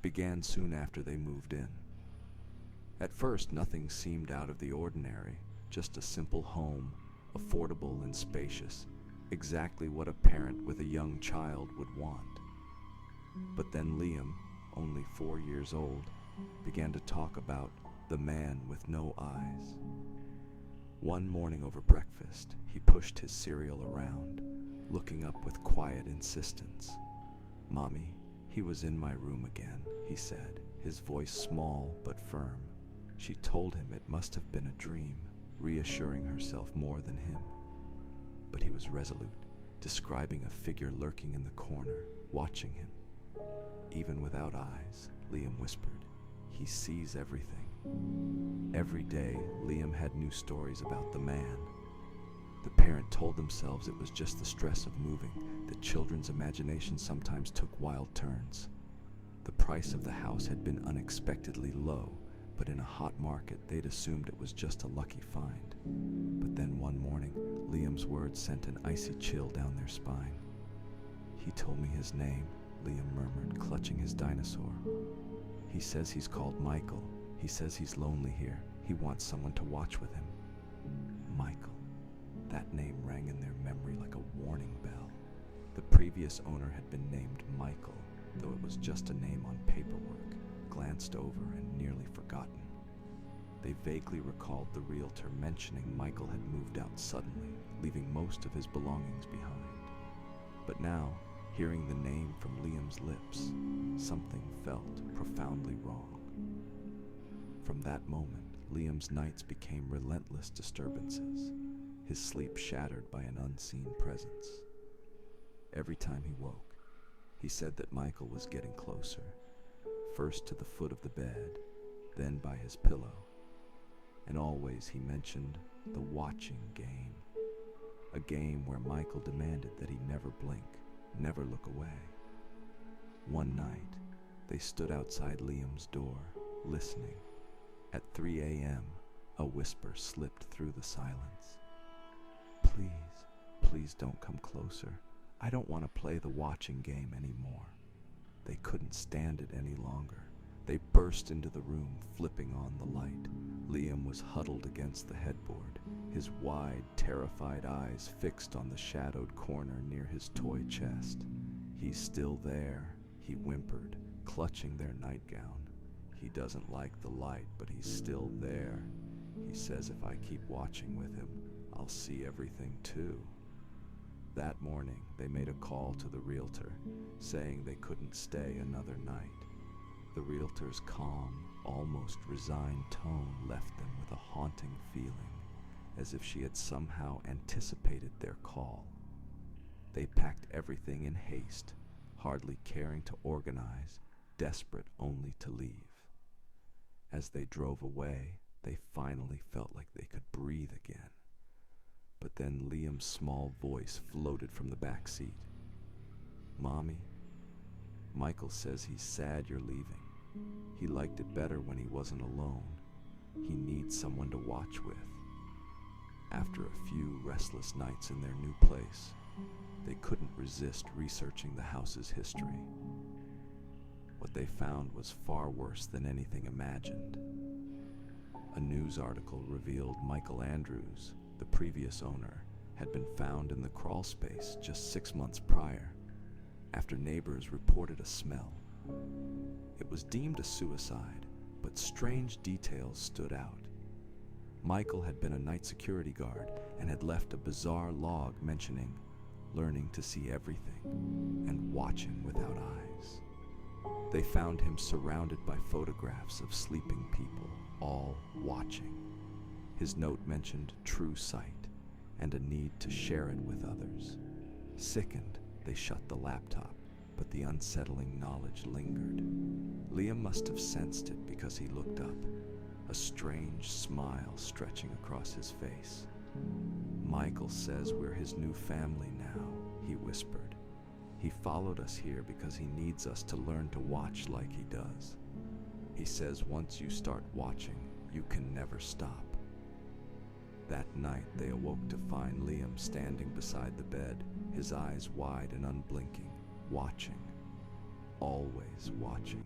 began soon after they moved in. At first, nothing seemed out of the ordinary, just a simple home, affordable and spacious, exactly what a parent with a young child would want. But then Liam, only 4 years old, began to talk about the man with no eyes. One morning over breakfast, he pushed his cereal around, looking up with quiet insistence. "Mommy, he was in my room again," he said, his voice small but firm. She told him it must have been a dream, reassuring herself more than him. But he was resolute, describing a figure lurking in the corner, watching him. "Even without eyes," Liam whispered, "he sees everything." Every day, Liam had new stories about the man. The parent told themselves it was just the stress of moving, that children's imagination sometimes took wild turns. The price of the house had been unexpectedly low, but in a hot market they'd assumed it was just a lucky find. But then one morning, Liam's words sent an icy chill down their spine. "He told me his name," Liam murmured, clutching his dinosaur. "He says he's called Michael. He says he's lonely here. He wants someone to watch with him." Michael. That name rang in their memory like a warning bell. The previous owner had been named Michael, though it was just a name on paperwork, glanced over and nearly forgotten. They vaguely recalled the realtor mentioning Michael had moved out suddenly, leaving most of his belongings behind. But now, hearing the name from Liam's lips, something felt profoundly wrong. From that moment, Liam's nights became relentless disturbances, his sleep shattered by an unseen presence. Every time he woke, he said that Michael was getting closer, first to the foot of the bed, then by his pillow. And always he mentioned the watching game, a game where Michael demanded that he never blink, never look away. One night, they stood outside Liam's door, listening. At 3 a.m., a whisper slipped through the silence. "Please, please don't come closer. I don't want to play the watching game anymore." They couldn't stand it any longer. They burst into the room, flipping on the light. Liam was huddled against the headboard, his wide, terrified eyes fixed on the shadowed corner near his toy chest. "He's still there," he whimpered, clutching their nightgown. "He doesn't like the light, but he's still there. He says if I keep watching with him, I'll see everything too." That morning, they made a call to the realtor, saying they couldn't stay another night. The realtor's calm, almost resigned tone left them with a haunting feeling, as if she had somehow anticipated their call. They packed everything in haste, hardly caring to organize, desperate only to leave. As they drove away, they finally felt like they could breathe again. But then Liam's small voice floated from the back seat. "Mommy, Michael says he's sad you're leaving. He liked it better when he wasn't alone. He needs someone to watch with." After a few restless nights in their new place, they couldn't resist researching the house's history. What they found was far worse than anything imagined. A news article revealed Michael Andrews, the previous owner, had been found in the crawl space just 6 months prior, after neighbors reported a smell. It was deemed a suicide, but strange details stood out. Michael had been a night security guard and had left a bizarre log mentioning learning to see everything and watching without eyes. They found him surrounded by photographs of sleeping people, all watching. His note mentioned true sight and a need to share it with others. Sickened, they shut the laptop, but the unsettling knowledge lingered. Liam must have sensed it because he looked up, a strange smile stretching across his face. "Michael says we're his new family now," he whispered. "He followed us here because he needs us to learn to watch like he does. He says once you start watching, you can never stop." That night, they awoke to find Liam standing beside the bed, his eyes wide and unblinking, watching, always watching.